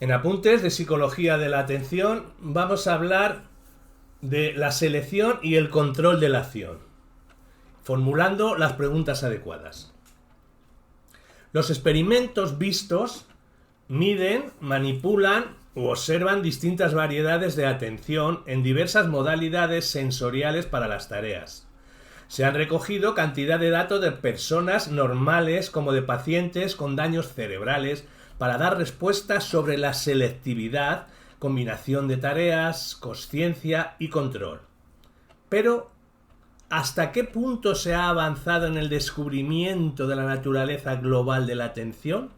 En Apuntes de Psicología de la Atención vamos a hablar de la selección y el control de la acción, formulando las preguntas adecuadas. Los experimentos vistos miden, manipulan u observan distintas variedades de atención en diversas modalidades sensoriales para las tareas. Se han recogido cantidad de datos de personas normales como de pacientes con daños cerebrales para dar respuestas sobre la selectividad, combinación de tareas, consciencia y control. Pero, ¿hasta qué punto se ha avanzado en el descubrimiento de la naturaleza global de la atención?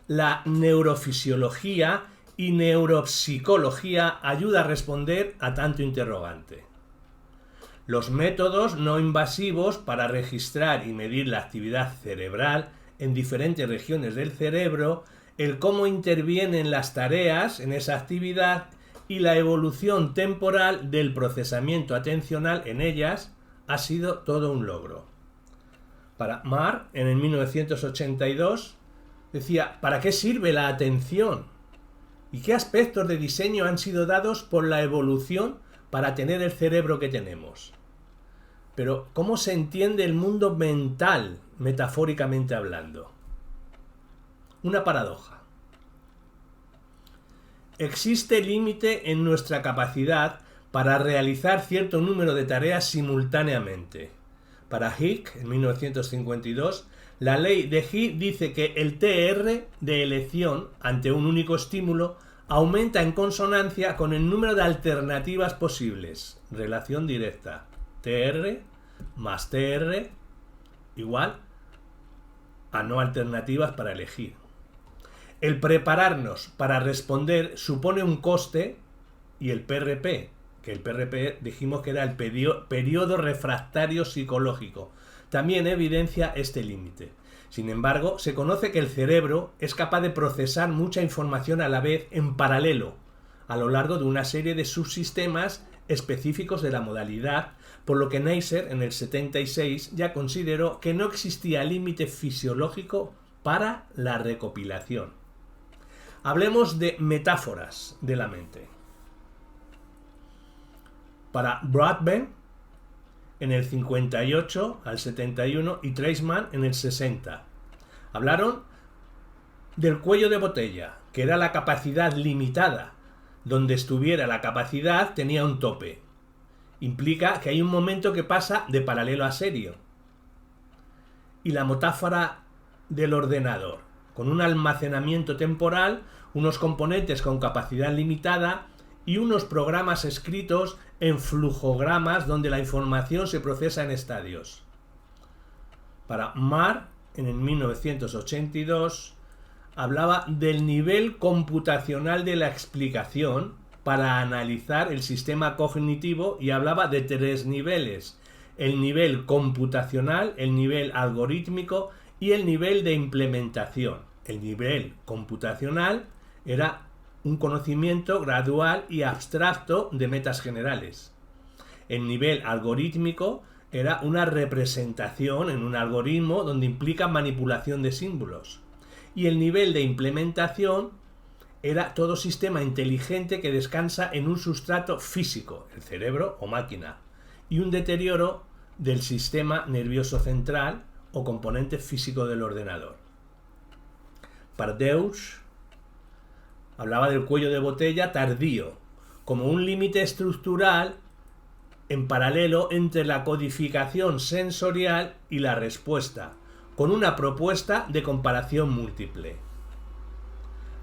La neurofisiología y neuropsicología ayuda a responder a tanto interrogante. Los métodos no invasivos para registrar y medir la actividad cerebral en diferentes regiones del cerebro, el cómo intervienen las tareas en esa actividad y la evolución temporal del procesamiento atencional en ellas ha sido todo un logro. Para Marr, en el 1982, decía: ¿para qué sirve la atención? ¿Y qué aspectos de diseño han sido dados por la evolución para tener el cerebro que tenemos? Pero, ¿cómo se entiende el mundo mental, metafóricamente hablando? Una paradoja. Existe límite en nuestra capacidad para realizar cierto número de tareas simultáneamente. Para Hick, en 1952, la ley de Hick dice que el TR de elección ante un único estímulo aumenta en consonancia con el número de alternativas posibles. Relación directa. TR más TR igual a no alternativas para elegir. El prepararnos para responder supone un coste, y el PRP, que el PRP dijimos que era el periodo refractario psicológico, también evidencia este límite. Sin embargo, se conoce que el cerebro es capaz de procesar mucha información a la vez en paralelo, a lo largo de una serie de subsistemas específicos de la modalidad, por lo que Neisser en el 76 ya consideró que no existía límite fisiológico para la recopilación. Hablemos de metáforas de la mente. Para Broadbent en el 58 al 71 y Treisman en el 60. Hablaron del cuello de botella, que era la capacidad limitada. Donde estuviera la capacidad tenía un tope. Implica que hay un momento que pasa de paralelo a serio. Y la metáfora del ordenador, con un almacenamiento temporal, unos componentes con capacidad limitada y unos programas escritos en flujogramas donde la información se procesa en estadios. Para Marr, en el 1982, hablaba del nivel computacional de la explicación para analizar el sistema cognitivo y hablaba de 3 niveles: el nivel computacional, el nivel algorítmico y el nivel de implementación. El nivel computacional era un conocimiento gradual y abstracto de metas generales. El nivel algorítmico era una representación en un algoritmo donde implica manipulación de símbolos. Y el nivel de implementación era todo sistema inteligente que descansa en un sustrato físico, el cerebro o máquina, y un deterioro del sistema nervioso central o componente físico del ordenador. Pardeus hablaba del cuello de botella tardío, como un límite estructural en paralelo entre la codificación sensorial y la respuesta, con una propuesta de comparación múltiple.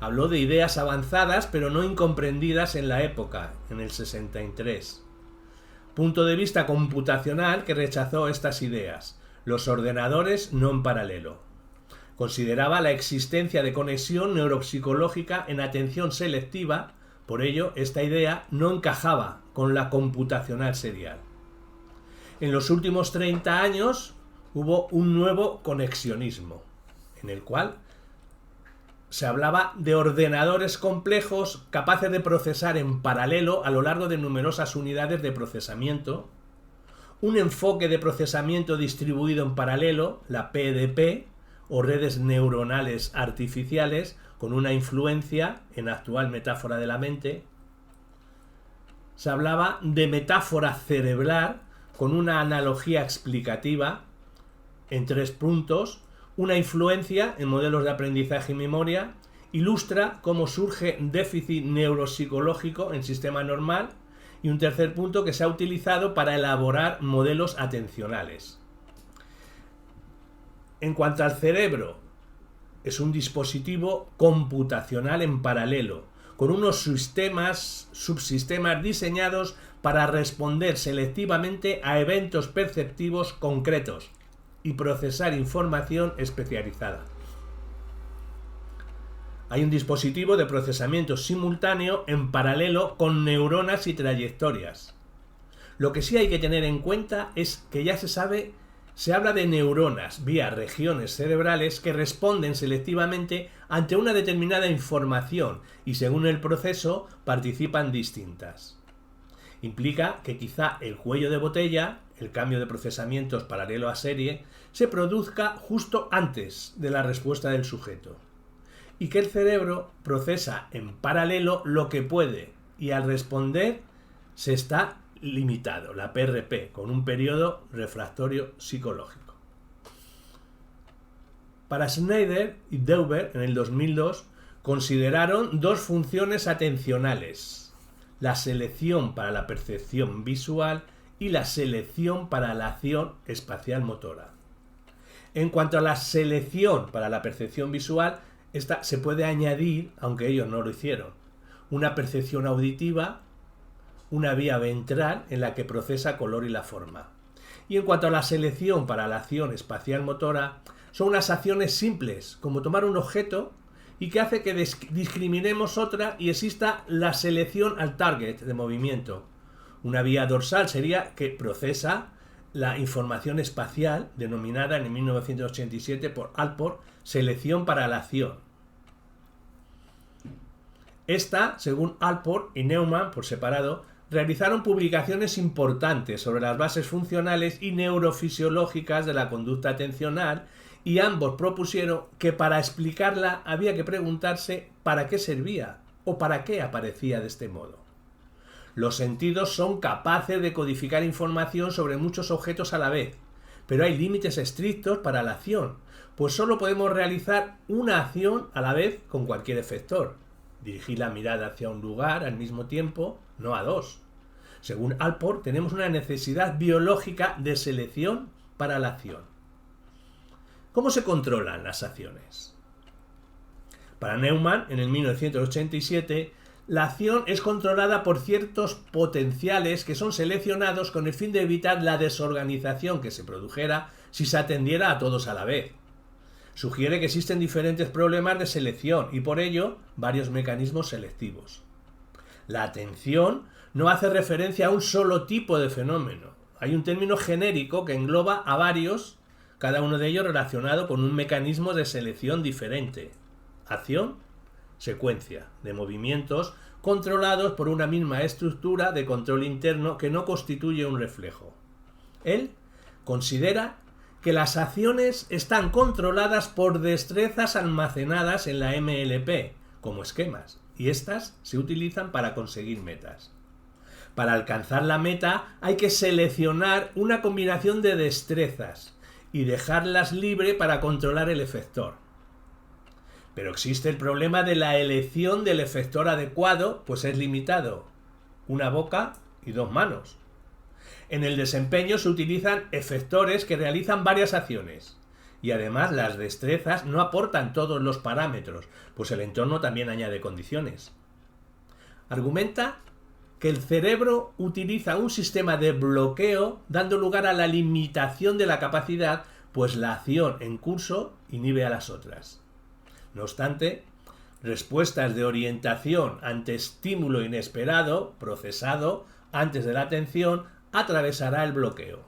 Habló de ideas avanzadas pero no incomprendidas en la época, en el 63. Punto de vista computacional que rechazó estas ideas. Los ordenadores no en paralelo. Consideraba la existencia de conexión neuropsicológica en atención selectiva, por ello esta idea no encajaba con la computacional serial. En los últimos 30 años hubo un nuevo conexionismo, en el cual se hablaba de ordenadores complejos capaces de procesar en paralelo a lo largo de numerosas unidades de procesamiento, un enfoque de procesamiento distribuido en paralelo, la PDP, o redes neuronales artificiales, con una influencia, en la actual metáfora de la mente, se hablaba de metáfora cerebral con una analogía explicativa en 3 puntos, una influencia en modelos de aprendizaje y memoria, ilustra cómo surge déficit neuropsicológico en sistema normal, y un tercer punto que se ha utilizado para elaborar modelos atencionales. En cuanto al cerebro, es un dispositivo computacional en paralelo, con unos subsistemas diseñados para responder selectivamente a eventos perceptivos concretos y procesar información especializada. Hay un dispositivo de procesamiento simultáneo en paralelo con neuronas y trayectorias. Lo que sí hay que tener en cuenta es que ya se habla de neuronas vía regiones cerebrales que responden selectivamente ante una determinada información y según el proceso participan distintas. Implica que quizá el cuello de botella, el cambio de procesamientos paralelo a serie, se produzca justo antes de la respuesta del sujeto, y que el cerebro procesa en paralelo lo que puede, y al responder se está limitado, la PRP, con un periodo refractorio psicológico. Para Schneider y Deuber, en el 2002, consideraron 2 funciones atencionales: la selección para la percepción visual y la selección para la acción espacial motora. En cuanto a la selección para la percepción visual, esta se puede añadir, aunque ellos no lo hicieron, una percepción auditiva, una vía ventral en la que procesa color y la forma. Y en cuanto a la selección para la acción espacial motora, son unas acciones simples, como tomar un objeto y que hace que discriminemos otra y exista la selección al target de movimiento. Una vía dorsal sería que procesa la información espacial, denominada en 1987 por Alport selección para la acción. Esta, según Alport y Neumann por separado, realizaron publicaciones importantes sobre las bases funcionales y neurofisiológicas de la conducta atencional, y ambos propusieron que para explicarla había que preguntarse para qué servía o para qué aparecía de este modo. Los sentidos son capaces de codificar información sobre muchos objetos a la vez, pero hay límites estrictos para la acción, pues solo podemos realizar una acción a la vez con cualquier efector. Dirigir la mirada hacia un lugar al mismo tiempo, no a 2. Según Alport, tenemos una necesidad biológica de selección para la acción. ¿Cómo se controlan las acciones? Para Neumann, en el 1987, la acción es controlada por ciertos potenciales que son seleccionados con el fin de evitar la desorganización que se produjera si se atendiera a todos a la vez. Sugiere que existen diferentes problemas de selección y por ello varios mecanismos selectivos. La atención no hace referencia a un solo tipo de fenómeno. Hay un término genérico que engloba a varios, cada uno de ellos relacionado con un mecanismo de selección diferente. Acción, secuencia de movimientos controlados por una misma estructura de control interno que no constituye un reflejo. Él considera que las acciones están controladas por destrezas almacenadas en la MLP como esquemas, y estas se utilizan para conseguir metas. Para alcanzar la meta hay que seleccionar una combinación de destrezas y dejarlas libre para controlar el efector. Pero existe el problema de la elección del efector adecuado, pues es limitado: una boca y 2 manos. En el desempeño se utilizan efectores que realizan varias acciones, y además las destrezas no aportan todos los parámetros, pues el entorno también añade condiciones. Argumenta que el cerebro utiliza un sistema de bloqueo dando lugar a la limitación de la capacidad, pues la acción en curso inhibe a las otras. No obstante, respuestas de orientación ante estímulo inesperado, procesado antes de la atención, atravesará el bloqueo.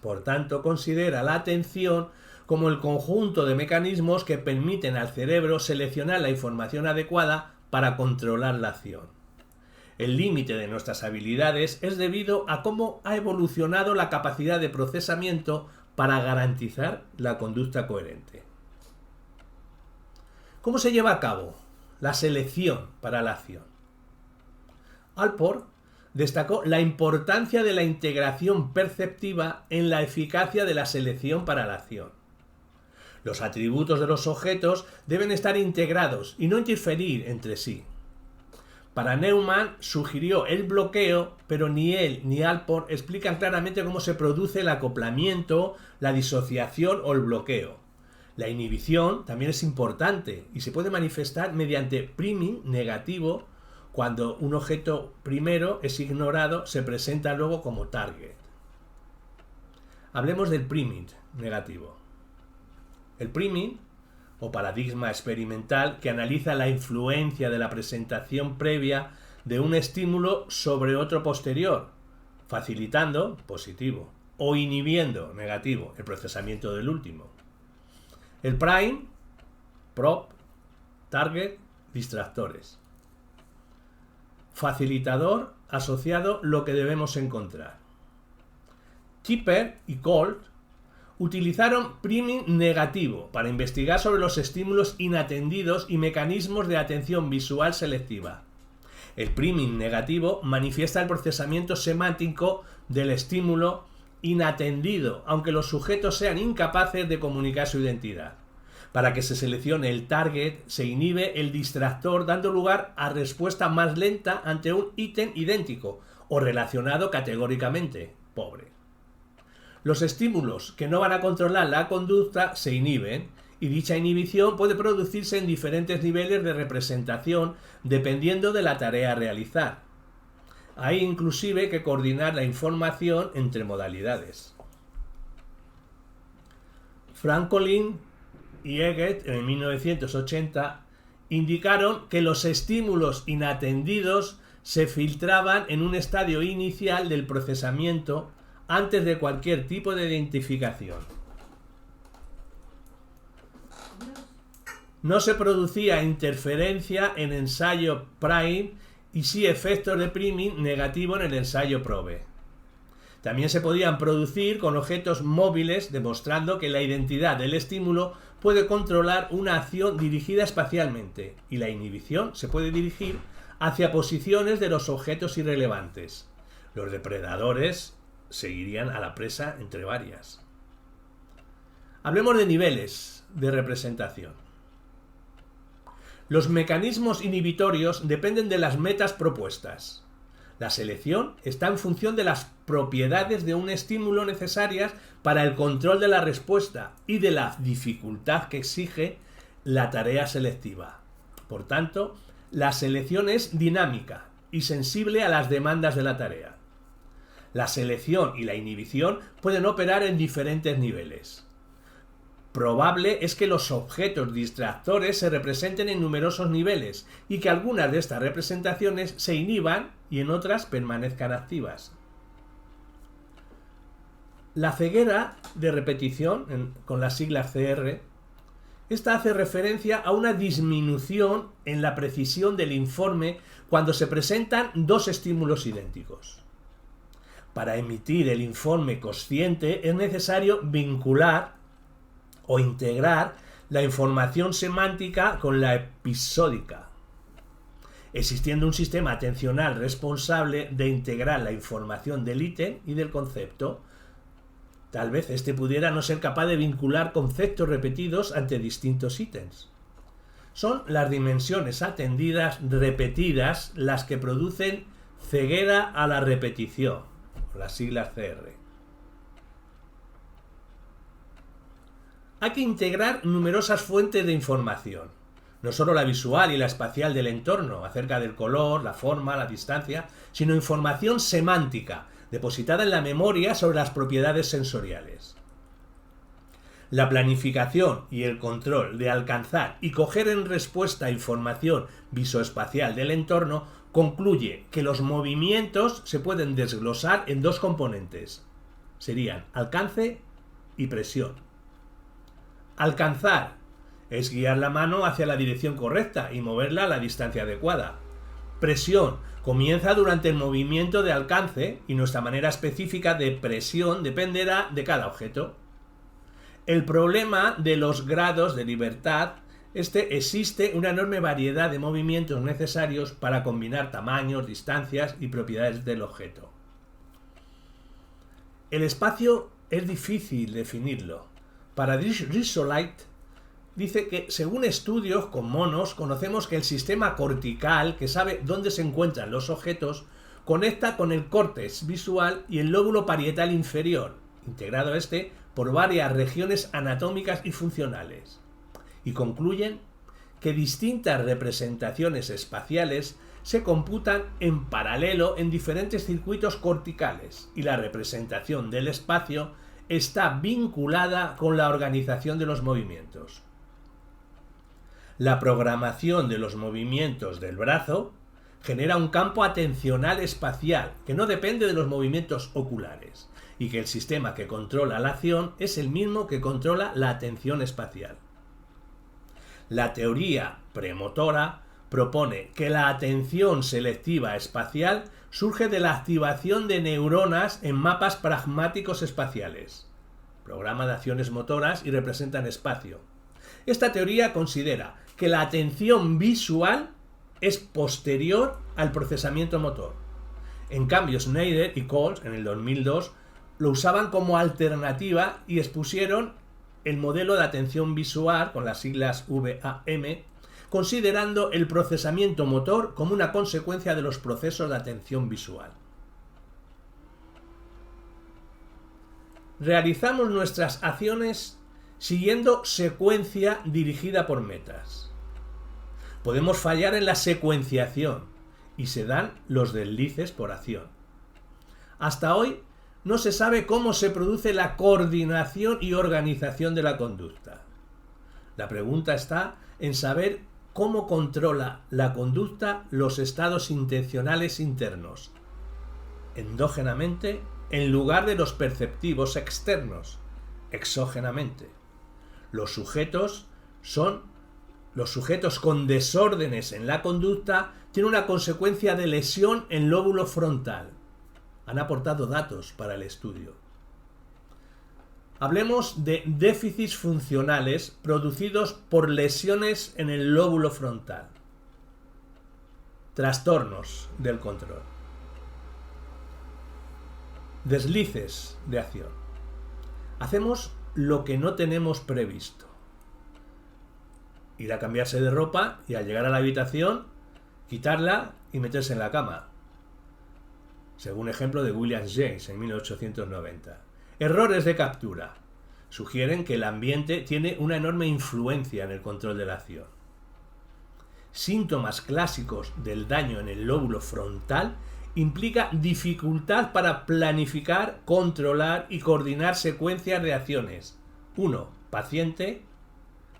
Por tanto, considera la atención como el conjunto de mecanismos que permiten al cerebro seleccionar la información adecuada para controlar la acción. El límite de nuestras habilidades es debido a cómo ha evolucionado la capacidad de procesamiento para garantizar la conducta coherente. ¿Cómo se lleva a cabo la selección para la acción? Allport destacó la importancia de la integración perceptiva en la eficacia de la selección para la acción. Los atributos de los objetos deben estar integrados y no interferir entre sí. Para Neumann sugirió el bloqueo, pero ni él ni Allport explican claramente cómo se produce el acoplamiento, la disociación o el bloqueo. La inhibición también es importante y se puede manifestar mediante priming negativo. Cuando un objeto primero es ignorado, se presenta luego como target. Hablemos del priming negativo. El priming, o paradigma experimental, que analiza la influencia de la presentación previa de un estímulo sobre otro posterior, facilitando, positivo, o inhibiendo, negativo, el procesamiento del último. El prime, prop, target, distractores. Facilitador asociado lo que debemos encontrar. Tipper y Colt utilizaron priming negativo para investigar sobre los estímulos inatendidos y mecanismos de atención visual selectiva. El priming negativo manifiesta el procesamiento semántico del estímulo inatendido, aunque los sujetos sean incapaces de comunicar su identidad. Para que se seleccione el target, se inhibe el distractor, dando lugar a respuesta más lenta ante un ítem idéntico o relacionado categóricamente, pobre. Los estímulos que no van a controlar la conducta se inhiben, y dicha inhibición puede producirse en diferentes niveles de representación dependiendo de la tarea a realizar. Hay inclusive que coordinar la información entre modalidades. Francolin y Eggett en 1980 indicaron que los estímulos inatendidos se filtraban en un estadio inicial del procesamiento antes de cualquier tipo de identificación. No se producía interferencia en ensayo prime y sí efectos de priming negativo en el ensayo probe. También se podían producir con objetos móviles, demostrando que la identidad del estímulo puede controlar una acción dirigida espacialmente, y la inhibición se puede dirigir hacia posiciones de los objetos irrelevantes. Los depredadores seguirían a la presa entre varias. Hablemos de niveles de representación. Los mecanismos inhibitorios dependen de las metas propuestas. La selección está en función de las propiedades de un estímulo necesarias para el control de la respuesta y de la dificultad que exige la tarea selectiva. Por tanto, la selección es dinámica y sensible a las demandas de la tarea. La selección y la inhibición pueden operar en diferentes niveles. Probable es que los objetos distractores se representen en numerosos niveles y que algunas de estas representaciones se inhiban y en otras permanezcan activas. La ceguera de repetición, con las siglas CR, esta hace referencia a una disminución en la precisión del informe cuando se presentan dos estímulos idénticos. Para emitir el informe consciente es necesario vincular o integrar la información semántica con la episódica, existiendo un sistema atencional responsable de integrar la información del ítem y del concepto. Tal vez este pudiera no ser capaz de vincular conceptos repetidos ante distintos ítems. Son las dimensiones atendidas repetidas las que producen ceguera a la repetición, las siglas CR. Hay que integrar numerosas fuentes de información, no solo la visual y la espacial del entorno, acerca del color, la forma, la distancia, sino información semántica, depositada en la memoria sobre las propiedades sensoriales. La planificación y el control de alcanzar y coger en respuesta información visoespacial del entorno concluye que los movimientos se pueden desglosar en dos componentes. Serían alcance y presión. Alcanzar es guiar la mano hacia la dirección correcta y moverla a la distancia adecuada. Presión comienza durante el movimiento de alcance y nuestra manera específica de presión dependerá de cada objeto. El problema de los grados de libertad existe una enorme variedad de movimientos necesarios para combinar tamaños, distancias y propiedades del objeto. El espacio es difícil definirlo. Para Risolite dice que, según estudios con monos, conocemos que el sistema cortical, que sabe dónde se encuentran los objetos, conecta con el córtex visual y el lóbulo parietal inferior, integrado por varias regiones anatómicas y funcionales. Y concluyen que distintas representaciones espaciales se computan en paralelo en diferentes circuitos corticales y la representación del espacio está vinculada con la organización de los movimientos. La programación de los movimientos del brazo genera un campo atencional espacial que no depende de los movimientos oculares y que el sistema que controla la acción es el mismo que controla la atención espacial. La teoría premotora propone que la atención selectiva espacial surge de la activación de neuronas en mapas pragmáticos espaciales, programa de acciones motoras y representan espacio. Esta teoría considera que la atención visual es posterior al procesamiento motor. En cambio, Schneider y Coles en el 2002 lo usaban como alternativa y expusieron el modelo de atención visual con las siglas VAM, considerando el procesamiento motor como una consecuencia de los procesos de atención visual. Realizamos nuestras acciones siguiendo secuencia dirigida por metas. Podemos fallar en la secuenciación y se dan los deslices por acción. Hasta hoy no se sabe cómo se produce la coordinación y organización de la conducta. La pregunta está en saber cómo controla la conducta los estados intencionales internos, endógenamente, en lugar de los perceptivos externos, exógenamente. Los sujetos con desórdenes en la conducta tienen una consecuencia de lesión en lóbulo frontal. Han aportado datos para el estudio. Hablemos de déficits funcionales producidos por lesiones en el lóbulo frontal. Trastornos del control. Deslices de acción. Hacemos lo que no tenemos previsto. Ir a cambiarse de ropa y al llegar a la habitación, quitarla y meterse en la cama. Según ejemplo de William James en 1890. Errores de captura. Sugieren que el ambiente tiene una enorme influencia en el control de la acción. Síntomas clásicos del daño en el lóbulo frontal implica dificultad para planificar, controlar y coordinar secuencias de acciones. 1. Paciente.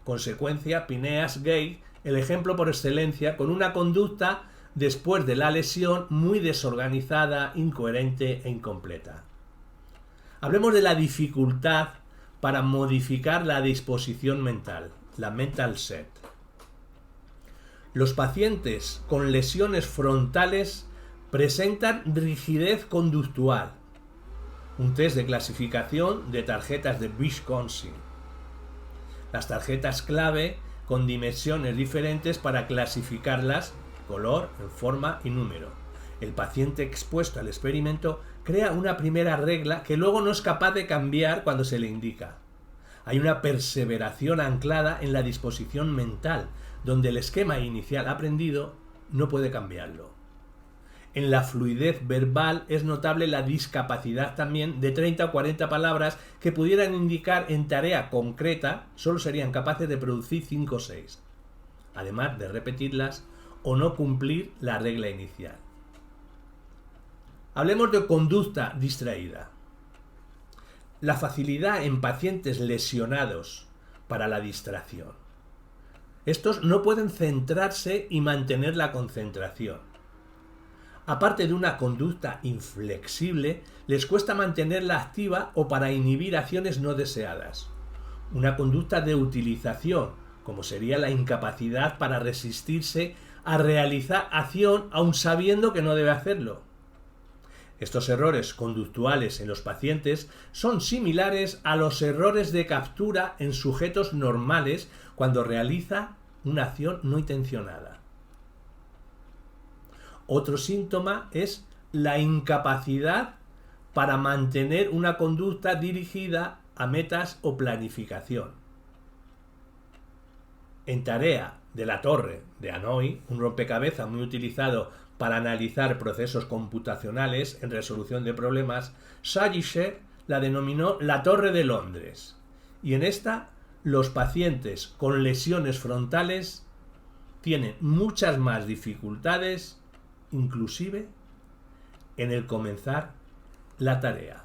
Consecuencia, Phineas Gage, el ejemplo por excelencia, con una conducta después de la lesión muy desorganizada, incoherente e incompleta. Hablemos de la dificultad para modificar la disposición mental, la mental set. Los pacientes con lesiones frontales presentan rigidez conductual. Un test de clasificación de tarjetas de Wisconsin. Las tarjetas clave con dimensiones diferentes para clasificarlas, color, en forma y número. El paciente expuesto al experimento crea una primera regla que luego no es capaz de cambiar cuando se le indica. Hay una perseveración anclada en la disposición mental, donde el esquema inicial aprendido no puede cambiarlo. En la fluidez verbal es notable la discapacidad también de 30 o 40 palabras que pudieran indicar en tarea concreta, solo serían capaces de producir 5 o 6, además de repetirlas o no cumplir la regla inicial. Hablemos de conducta distraída. La facilidad en pacientes lesionados para la distracción. Estos no pueden centrarse y mantener la concentración. Aparte de una conducta inflexible, les cuesta mantenerla activa o para inhibir acciones no deseadas. Una conducta de utilización, como sería la incapacidad para resistirse a realizar acción aun sabiendo que no debe hacerlo. Estos errores conductuales en los pacientes son similares a los errores de captura en sujetos normales cuando realiza una acción no intencionada. Otro síntoma es la incapacidad para mantener una conducta dirigida a metas o planificación. En Tarea de la Torre de Hanoi, un rompecabezas muy utilizado para analizar procesos computacionales en resolución de problemas, Sagishe la denominó la Torre de Londres. Y en esta, los pacientes con lesiones frontales tienen muchas más dificultades, inclusive en el comenzar la tarea.